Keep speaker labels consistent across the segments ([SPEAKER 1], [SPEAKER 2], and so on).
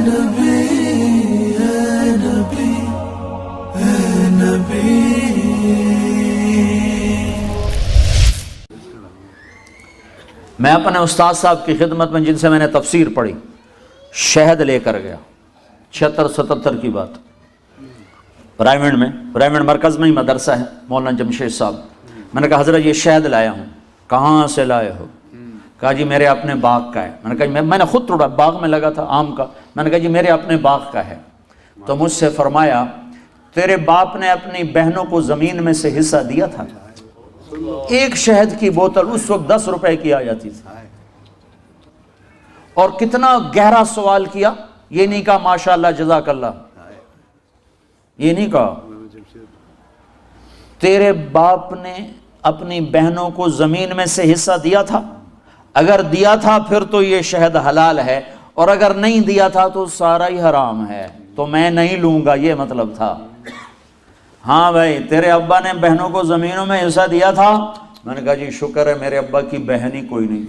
[SPEAKER 1] نبی اے نبی اے نبی.
[SPEAKER 2] میں اپنے استاد صاحب کی خدمت میں جن سے میں نے تفسیر پڑھی شہد لے کر گیا 76-77 کی بات. رائمنڈ مرکز میں ہی مدرسہ ہے مولانا جمشید صاحب. میں نے کہا حضرت یہ شہد لایا ہوں. کہاں سے لائے ہو؟ کہا جی میرے اپنے باغ کا ہے. میں نے کہا میں نے خود توڑا، باغ میں لگا تھا آم کا. میں نے کہا جی میرے اپنے باغ کا ہے. تو مجھ سے فرمایا تیرے باپ نے اپنی بہنوں کو زمین میں سے حصہ دیا تھا. ایک شہد کی بوتل اس وقت 10 روپے کی آ جاتی تھی. اور کتنا گہرا سوال کیا. یہ نہیں کہا ماشاءاللہ جزاک اللہ، یہ نہیں کہا تیرے باپ نے اپنی بہنوں کو زمین میں سے حصہ دیا تھا؟ اگر دیا تھا پھر تو یہ شہد حلال ہے، اور اگر نہیں دیا تھا تو سارا ہی حرام ہے، تو میں نہیں لوں گا، یہ مطلب تھا. ہاں بھائی تیرے ابا نے بہنوں کو زمینوں میں حصہ دیا تھا؟ میں نے کہا جی شکر ہے میرے ابا کی بہن ہی کوئی نہیں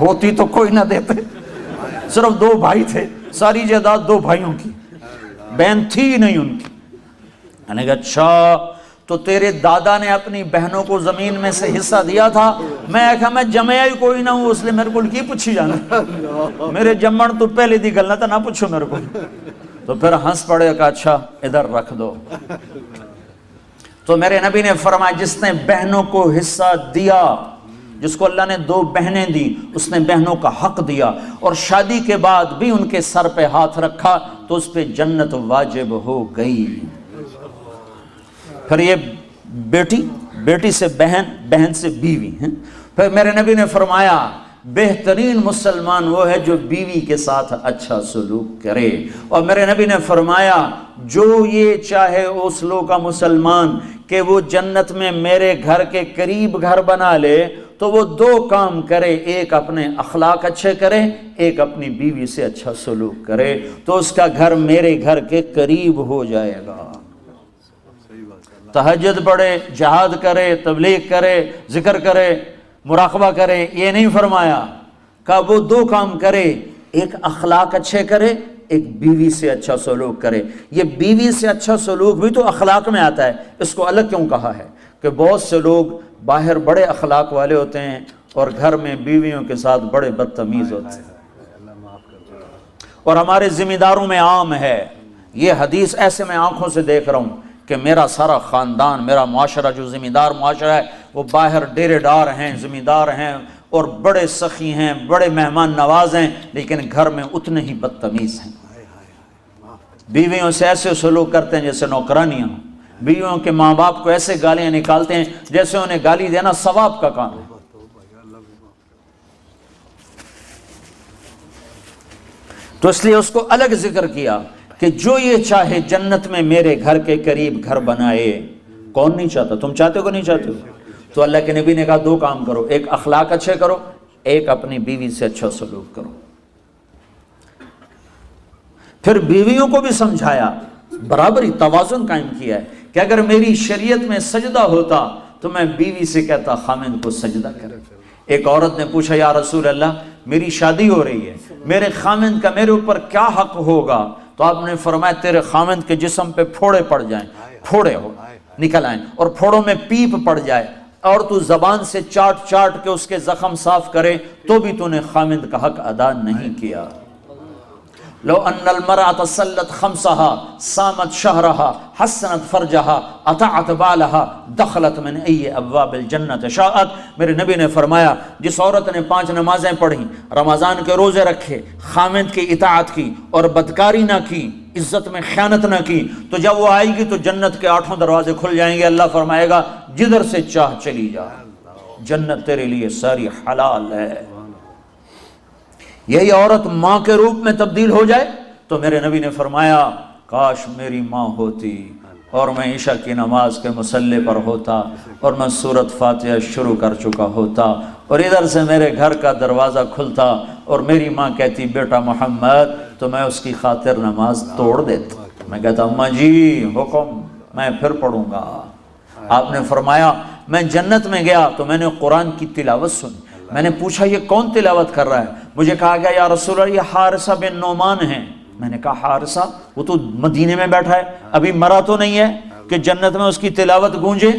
[SPEAKER 2] ہوتی تو کوئی نہ دیتے. صرف 2 بھائی تھے، ساری جائیداد 2 بھائیوں کی، بہن تھی نہیں ان کی. میں نے کہا اچھا تو تیرے دادا نے اپنی بہنوں کو زمین میں سے حصہ دیا تھا؟ میں کہا میں جمعیا ہی کوئی نہ ہوں، اس لیے میرے کو کی پوچھی جانا، میرے جمن تو پہلے دی گل نہ تھا، نہ پوچھو میرے کو. تو پھر ہنس پڑے کہ اچھا ادھر رکھ دو. تو میرے نبی نے فرمایا جس نے بہنوں کو حصہ دیا، جس کو اللہ نے 2 بہنیں دی، اس نے بہنوں کا حق دیا، اور شادی کے بعد بھی ان کے سر پہ ہاتھ رکھا تو اس پہ جنت واجب ہو گئی. پھر یہ بیٹی سے بہن، بہن سے بیوی ہیں. پھر میرے نبی نے فرمایا بہترین مسلمان وہ ہے جو بیوی کے ساتھ اچھا سلوک کرے. اور میرے نبی نے فرمایا جو یہ چاہے اس لوگ کا مسلمان کہ وہ جنت میں میرے گھر کے قریب گھر بنا لے تو وہ 2 کام کرے، ایک اپنے اخلاق اچھے کرے، ایک اپنی بیوی سے اچھا سلوک کرے، تو اس کا گھر میرے گھر کے قریب ہو جائے گا. تہجد پڑھے، جہاد کرے، تبلیغ کرے، ذکر کرے، مراقبہ کرے، یہ نہیں فرمایا. کہ وہ 2 کام کرے، ایک اخلاق اچھے کرے، ایک بیوی سے اچھا سلوک کرے. یہ بیوی سے اچھا سلوک بھی تو اخلاق میں آتا ہے. اس کو الگ کیوں کہا ہے؟ کہ بہت سے لوگ باہر بڑے اخلاق والے ہوتے ہیں اور گھر میں بیویوں کے ساتھ بڑے بدتمیز ہوتے ہیں. اور ہمارے ذمہ داروں میں عام ہے یہ حدیث. ایسے میں آنکھوں سے دیکھ رہا ہوں کہ میرا سارا خاندان، میرا معاشرہ جو ذمہ دار معاشرہ ہے، وہ باہر ڈیرے دار ہیں، ذمہ دار ہیں اور بڑے سخی ہیں، بڑے مہمان نواز ہیں، لیکن گھر میں اتنے ہی بدتمیز ہیں. بیویوں سے ایسے سلوک کرتے ہیں جیسے نوکرانیاں. بیویوں کے ماں باپ کو ایسے گالیاں نکالتے ہیں جیسے انہیں گالی دینا ثواب کا کام ہے. تو اس لیے اس کو الگ ذکر کیا کہ جو یہ چاہے جنت میں میرے گھر کے قریب گھر بنائے. کون نہیں چاہتا؟ تم چاہتے ہو کہ نہیں چاہتے ہو؟ تو اللہ کے نبی نے کہا 2 کام کرو، ایک اخلاق اچھے کرو، ایک اپنی بیوی سے اچھا سلوک کرو. پھر بیویوں کو بھی سمجھایا، برابری، توازن قائم کیا ہے کہ اگر میری شریعت میں سجدہ ہوتا تو میں بیوی سے کہتا خامند کو سجدہ کرے. ایک عورت نے پوچھا یا رسول اللہ میری شادی ہو رہی ہے، میرے خامند کا میرے اوپر کیا حق ہوگا؟ تو آپ نے فرمایا تیرے خامند کے جسم پہ پھوڑے پڑ جائیں، پھوڑے ہو نکل آئیں، اور پھوڑوں میں پیپ پڑ جائے، اور تو زبان سے چاٹ چاٹ کے اس کے زخم صاف کرے، تو بھی تو نے خامند کا حق ادا نہیں کیا. لو ان المرأة صلت خمسها صامت شهرها حسنت فرجها اطاعت بالها دخلت من ای ابواب الجنت شاءت. میرے نبی نے فرمایا جس عورت نے 5 نمازیں پڑھی، رمضان کے روزے رکھے، خامند کی اطاعت کی اور بدکاری نہ کی، عزت میں خیانت نہ کی، تو جب وہ آئے گی تو جنت کے 8 دروازے کھل جائیں گے. اللہ فرمائے گا جدھر سے چاہ چلی جا، جنت تیرے لیے ساری حلال ہے. یہی عورت ماں کے روپ میں تبدیل ہو جائے تو میرے نبی نے فرمایا کاش میری ماں ہوتی اور میں عشاء کی نماز کے مصلی پر ہوتا اور میں سورۃ فاتحہ شروع کر چکا ہوتا اور ادھر سے میرے گھر کا دروازہ کھلتا اور میری ماں کہتی بیٹا محمد، تو میں اس کی خاطر نماز توڑ دیتا. میں کہتا اماں جی حکم، میں پھر پڑھوں گا. آپ نے فرمایا میں جنت میں گیا تو میں نے قرآن کی تلاوت سنی. میں نے پوچھا یہ کون تلاوت کر رہا ہے؟ مجھے کہا گیا یا رسول اللہ یہ حارثہ بن نعمان ہیں. میں نے کہا حارثہ وہ تو مدینے میں بیٹھا ہے, ابھی مرا تو نہیں ہے کہ جنت میں اس کی تلاوت گونجے.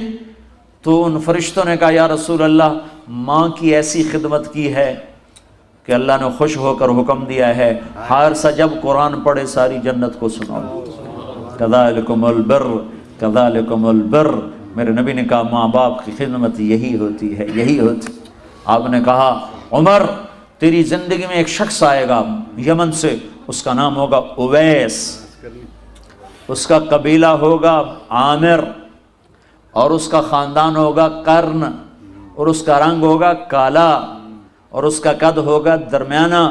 [SPEAKER 2] تو ان فرشتوں نے کہا یا رسول اللہ ماں کی ایسی خدمت کی ہے کہ اللہ نے خوش ہو کر حکم دیا ہے حارثہ جب قرآن پڑھے ساری جنت کو سناؤ. کذالکم البر کذالکم البر. میرے نبی نے کہا ماں باپ کی خدمت یہی ہوتی ہے, یہی ہوتی. آپ نے کہا عمر تیری زندگی میں ایک شخص آئے گا یمن سے, اس کا نام ہوگا اویس, اس کا قبیلہ ہوگا عامر, اور اس کا خاندان ہوگا قرن, اور اس کا رنگ ہوگا کالا, اور اس کا قد ہوگا درمیانہ,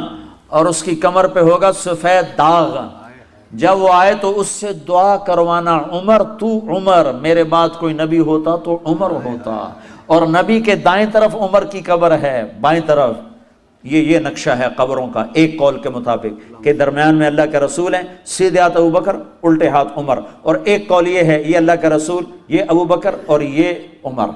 [SPEAKER 2] اور اس کی کمر پہ ہوگا سفید داغ. جب وہ آئے تو اس سے دعا کروانا عمر تو عمر, میرے بعد کوئی نبی ہوتا تو عمر ہوتا. اور نبی کے دائیں طرف عمر کی قبر ہے, بائیں طرف یہ نقشہ ہے قبروں کا ایک قول کے مطابق کہ درمیان میں اللہ کے رسول ہیں, سیدھے ہاتھ ابو بکر الٹے ہاتھ عمر, اور ایک قول یہ ہے یہ اللہ کے رسول یہ ابو بکر اور یہ عمر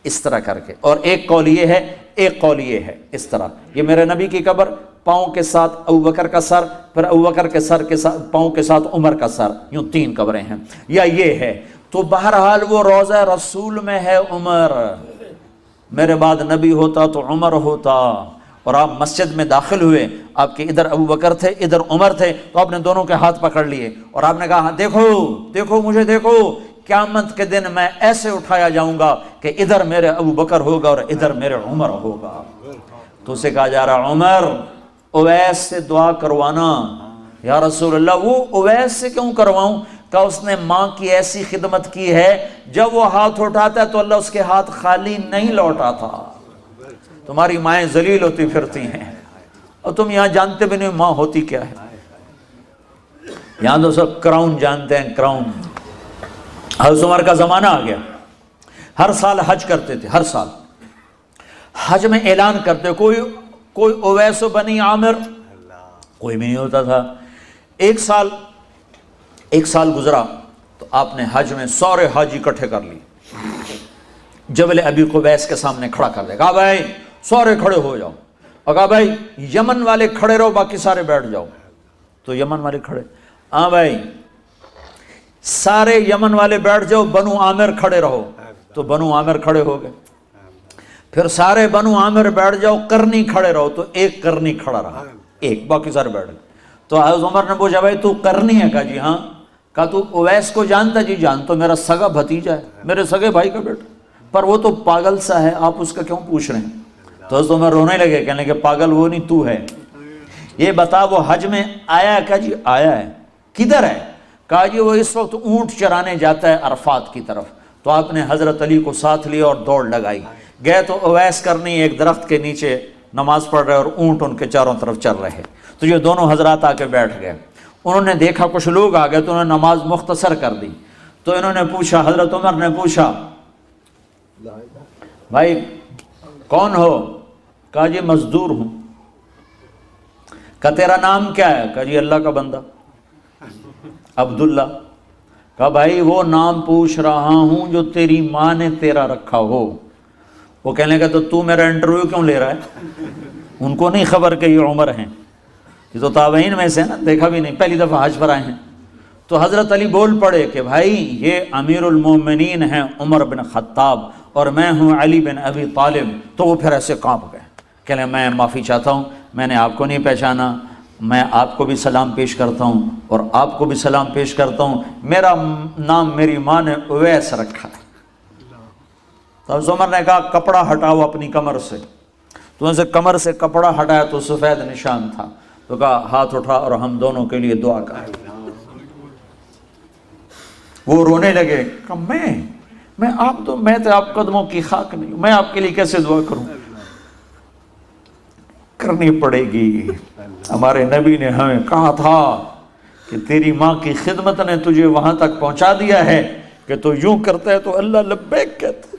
[SPEAKER 2] اس طرح کر کے, اور ایک قول یہ ہے ایک قول یہ ہے اس طرح. یہ میرے نبی کی قبر, پاؤں کے ساتھ ابو بکر کا سر, پھر ابو بکر کے سر کے ساتھ پاؤں کے ساتھ عمر کا سر, یوں 3 قبریں ہیں, یا یہ ہے. تو بہرحال وہ روضہ رسول میں ہے عمر, میرے بعد نبی ہوتا تو عمر ہوتا. اور آپ مسجد میں داخل ہوئے, آپ کے ادھر ابو بکر تھے ادھر عمر تھے, تو آپ نے دونوں کے ہاتھ پکڑ لیے اور آپ نے کہا دیکھو دیکھو مجھے دیکھو, قیامت کے دن میں ایسے اٹھایا جاؤں گا کہ ادھر میرے ابو بکر ہوگا اور ادھر میرے عمر ہوگا. تو اسے کہا جا رہا عمر اویس سے دعا کروانا. یا رسول اللہ وہ اویس سے کیوں کرواؤں؟ کہ اس نے ماں کی ایسی خدمت کی ہے, جب وہ ہاتھ اٹھاتا ہے تو اللہ اس کے ہاتھ خالی نہیں لوٹاتا. تمہاری مائیں ذلیل ہوتی پھرتی ہیں اور تم یہاں جانتے بھی نہیں ماں ہوتی کیا ہے. یہاں تو سب کراؤن جانتے ہیں, کراؤن. حضرت عمر کا زمانہ آ گیا, ہر سال حج کرتے تھے, ہر سال حج میں اعلان کرتے, کوئی اویس بنی عامر کوئی بھی نہیں ہوتا تھا. ایک سال گزرا تو آپ نے حج میں سارے حاجی اکٹھے کر لی, جبل ابی قبیس کے سامنے کھڑا کر دے, کہا بھائی سارے کھڑے ہو جاؤ, اور کہا بھائی یمن والے کھڑے رہو باقی سارے بیٹھ جاؤ. تو یمن والے کھڑے, ہاں بھائی سارے یمن والے بیٹھ جاؤ, بنو عامر کھڑے رہو. تو بنو عامر کھڑے ہو گئے. پھر سارے بنو عامر بیٹھ جاؤ, کرنی کھڑے رہو. تو ایک کرنی کھڑا رہا, ایک, باقی سارے بیٹھ گئے. تو حضرت عمر نے پوچھا بھائی تو کرنی ہے؟ کہا جی ہاں. کہا تو اویس کو جانتا؟ جی جانتا, میرا سگا بھتیجا ہے, میرے سگے بھائی کا بیٹا, پر وہ تو پاگل سا ہے, آپ اس کا کیوں پوچھ رہے ہیں؟ تو حضرت عمر رونے لگے, کہنے کہ پاگل وہ نہیں تو ہے. یہ بتا وہ حج میں آیا ہے؟ کہا جی آیا ہے. کدھر ہے؟ کہا جی وہ اس وقت اونٹ چرانے جاتا ہے عرفات کی طرف. تو آپ نے حضرت علی کو ساتھ لیا اور دوڑ لگائی. گئے تو اویس کرنی ایک درخت کے نیچے نماز پڑھ رہے اور اونٹ ان کے چاروں طرف چل رہے. تو یہ دونوں حضرات آ کے بیٹھ گئے. انہوں نے دیکھا کچھ لوگ آ گئے تو انہوں نے نماز مختصر کر دی. تو انہوں نے پوچھا, حضرت عمر نے پوچھا بھائی کون ہو؟ کہا جی مزدور ہوں. کہا تیرا نام کیا ہے؟ کہا جی اللہ کا بندہ عبداللہ. کہا بھائی وہ نام پوچھ رہا ہوں جو تیری ماں نے تیرا رکھا ہو. وہ کہنے لگا تو میرا انٹرویو کیوں لے رہا ہے؟ ان کو نہیں خبر کہ یہ عمر ہیں, یہ تو تابعین میں سے نا, دیکھا بھی نہیں, پہلی دفعہ حج پر آئے ہیں. تو حضرت علی بول پڑے کہ بھائی یہ امیر المومنین ہیں عمر بن خطاب اور میں ہوں علی بن ابی طالب. تو وہ پھر ایسے کانپ گئے, کہنے میں معافی چاہتا ہوں, میں نے آپ کو نہیں پہچانا, میں آپ کو بھی سلام پیش کرتا ہوں اور آپ کو بھی سلام پیش کرتا ہوں, میرا نام میری ماں نے اویس رکھا ہے. تو حضرت عمر نے کہا کپڑا ہٹاؤ اپنی کمر سے. تو ان سے کمر سے کپڑا ہٹایا تو سفید نشان تھا. تو کہا ہاتھ اٹھا اور ہم دونوں کے لیے دعا کر. وہ رونے لگے, کہ میں تو آپ قدموں کی خاک نہیں ہوں, میں آپ کے لیے کیسے دعا کروں؟ کرنی پڑے گی. ہمارے نبی نے ہمیں کہا تھا کہ تیری ماں کی خدمت نے تجھے وہاں تک پہنچا دیا ہے کہ تو یوں کرتا ہے تو اللہ لبیک کہتا ہے.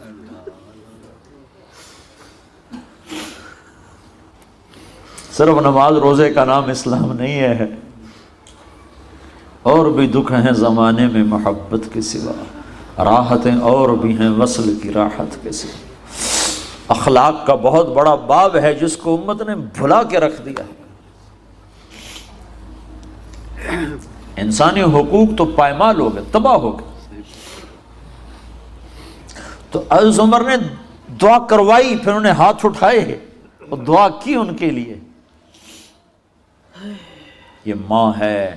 [SPEAKER 2] صرف نماز روزے کا نام اسلام نہیں ہے, اور بھی دکھ ہیں زمانے میں محبت کے سوا, راحتیں اور بھی ہیں وصل کی راحت کے سوا. اخلاق کا بہت بڑا باب ہے جس کو امت نے بھلا کے رکھ دیا. انسانی حقوق تو پائمال ہو گئے، تباہ ہو گئے. تو حضرت عمر نے دعا کروائی، پھر انہوں نے ہاتھ اٹھائے اور دعا کی ان کے لیے. یہ ماں ہے